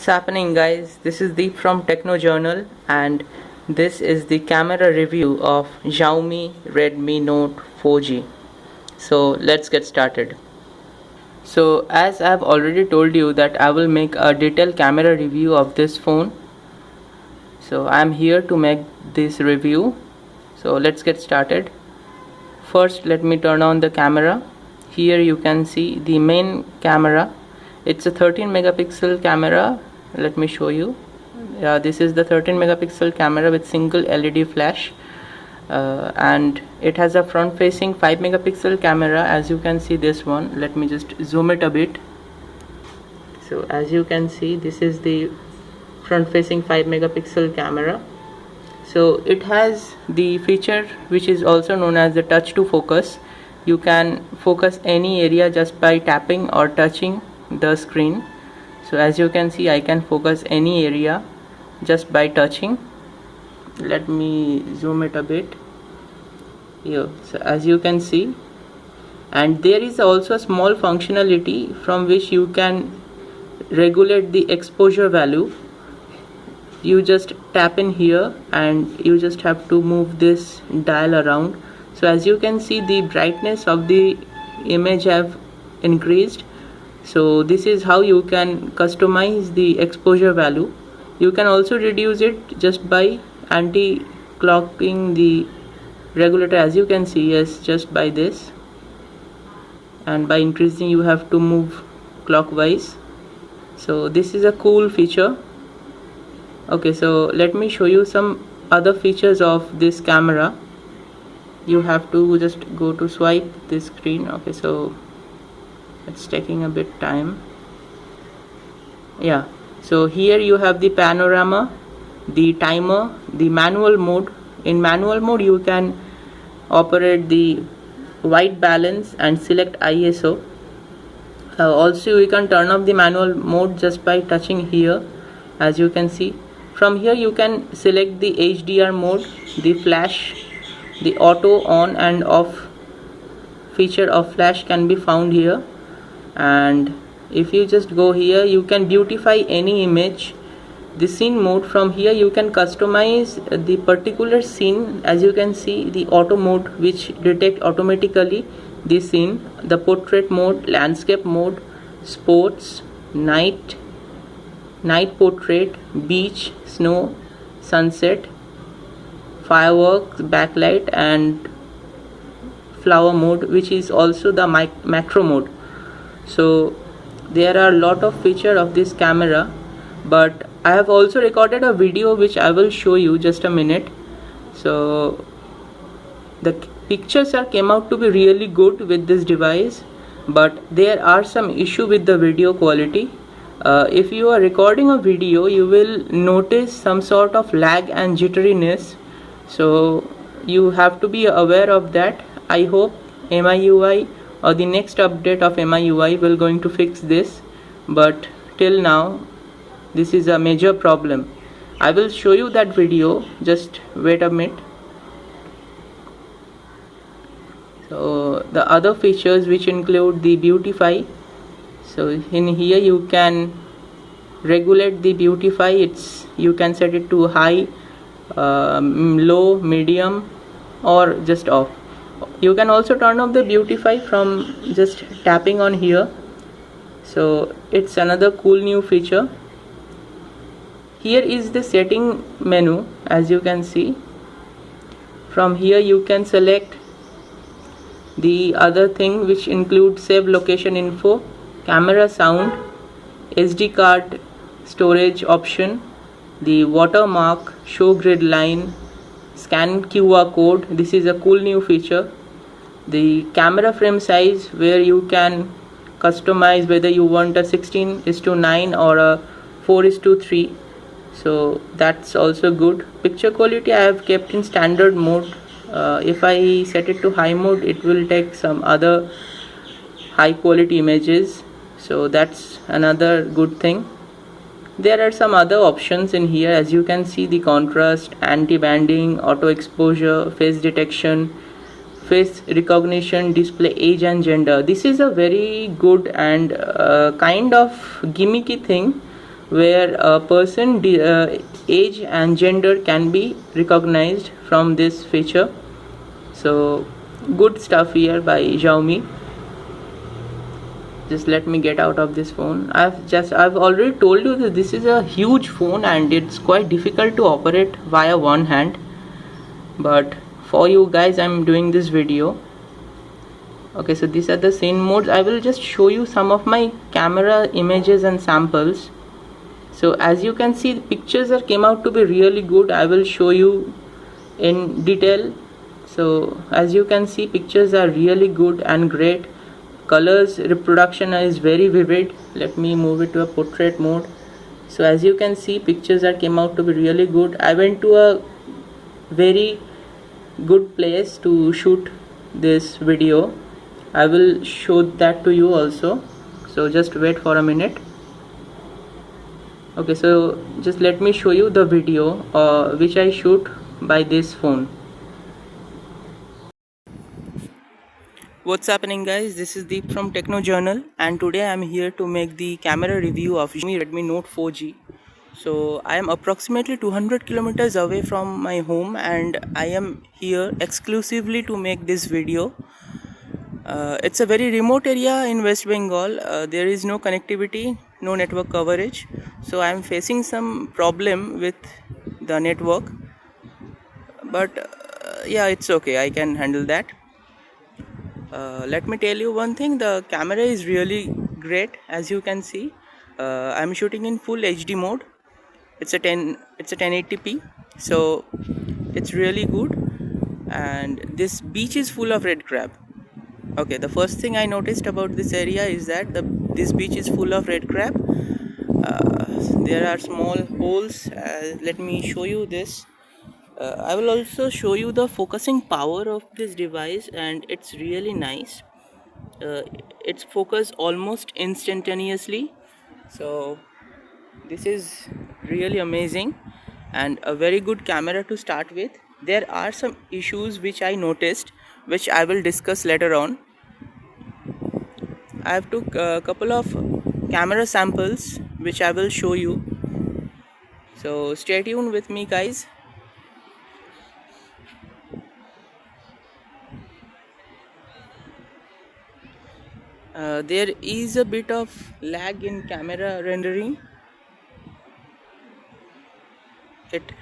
What's happening, guys? This is Deep from Techno Journal, and this is the camera review of Xiaomi Redmi Note 4G. So let's get started. So as I've already told you that I will make a detailed camera review of this phone, so I'm here to make this review. So let's get started. First, let me turn on the camera. Here you can see the main camera. It's a 13 megapixel camera. Let me show you. This is the 13 megapixel camera with single LED flash, and it has a front facing 5 megapixel camera, as you can see this one. Let me just zoom it a bit. So as you can see, this is the front facing 5 megapixel camera. So it has the feature which is also known as the touch to focus. You can focus any area just by tapping or touching the screen. So as you can see, I can focus any area just by touching. Let me zoom it a bit here. So as you can see, and there is also a small functionality from which you can regulate the exposure value. You just tap in here and you just have to move this dial around. So as you can see, the brightness of the image have increased. So this is how you can customize the exposure value. You can also reduce it just by anti-clocking the regulator, as you can see. Yes, just by this, and by increasing you have to move clockwise. So this is a cool feature. Okay, so let me show you some other features of this camera. You have to just go to swipe this screen. Okay, so it's taking a bit time. Yeah, so here you have the panorama, the timer, the manual mode. In manual mode you can operate the white balance and select ISO. Also you can turn off the manual mode just by touching here, as you can see. From here you can select the HDR mode, the flash, the auto on and off feature of flash can be found here. And if you just go here, you can beautify any image. The scene mode, from here you can customize the particular scene. As you can see, the auto mode which detect automatically the scene, the portrait mode, landscape mode, sports, night portrait, beach, snow, sunset, fireworks, backlight, and flower mode, which is also the macro mode. So there are a lot of features of this camera, but I have also recorded a video which I will show you just a minute. So the pictures came out to be really good with this device, but there are some issue with the video quality. If you are recording a video, you will notice some sort of lag and jitteriness, so you have to be aware of that. I hope MIUI or the next update of MIUI will going to fix this, but till now this is a major problem. I will show you that video, just wait a minute. So the other features which include the beautify. So in here you can regulate the beautify. You can set it to high, low, medium, or just off. You can also turn off the beautify from just tapping on here. So it's another cool new feature. Here is the setting menu, as you can see. From here you can select the other thing which includes save location info, camera sound, SD card storage option, the watermark, show grid line, scan QR code. This is a cool new feature. The camera frame size, where you can customize whether you want a 16:9 or a 4:3. So that's also good. Picture quality I have kept in standard mode. If I set it to high mode, it will take some other high quality images, so that's another good thing. There are some other options in here, as you can see, the contrast, anti-banding, auto exposure, face detection, face recognition, display age and gender. This is a very good and kind of gimmicky thing, where a person age and gender can be recognized from this feature. So good stuff here by Xiaomi. Just let me get out of this phone. I've already told you that this is a huge phone and it's quite difficult to operate via one hand, but for you guys I'm doing this video. Okay, so these are the scene modes. I will just show you some of my camera images and samples. So as you can see, the pictures are came out to be really good. I will show you in detail. So as you can see, pictures are really good and great. Colors reproduction is very vivid. Let me move it to a portrait mode. So as you can see, pictures are came out to be really good. I went to a very good place to shoot this video. I will show that to you also, so just wait for a minute. Okay, so just let me show you the video which I shoot by this phone. What's happening, guys? This is Deep from Techno Journal, and today I'm here to make the camera review of Xiaomi Redmi Note 4G. So I am approximately 200 kilometers away from my home and I am here exclusively to make this video. It's a very remote area in West Bengal. There is no connectivity, no network coverage, so I am facing some problem with the network, but yeah, it's okay, I can handle that. Let me tell you one thing, the camera is really great. As you can see, I'm shooting in full HD mode. It's a 1080p, so it's really good. And this beach is full of red crab. Okay, the first thing I noticed about this area is that this beach is full of red crab. There are small holes. Let me show you this. I will also show you the focusing power of this device, and it's really nice. It's focused almost instantaneously, so this is really amazing and a very good camera to start with. There are some issues which I noticed, which I will discuss later on. I have took a couple of camera samples which I will show you, so stay tuned with me, guys. There is a bit of lag in camera rendering. It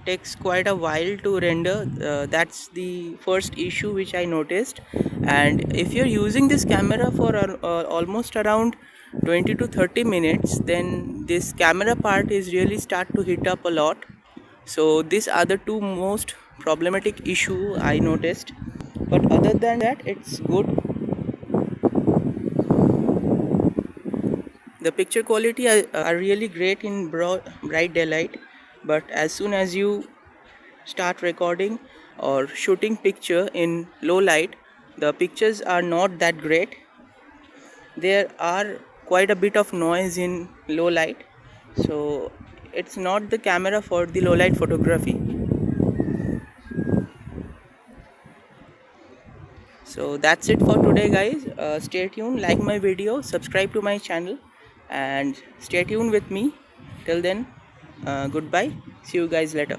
takes quite a while to render. That's the first issue which I noticed. And if you're using this camera for almost around 20 to 30 minutes, then this camera part is really start to hit up a lot. So these are the two most problematic issue I noticed, but other than that it's good. The picture quality are really great in bright daylight, but as soon as you start recording or shooting picture in low light, the pictures are not that great. There are quite a bit of noise in low light, so it's not the camera for the low light photography. So that's it for today, guys. Stay tuned, like my video, subscribe to my channel, and stay tuned with me. Till then, goodbye. See you guys later.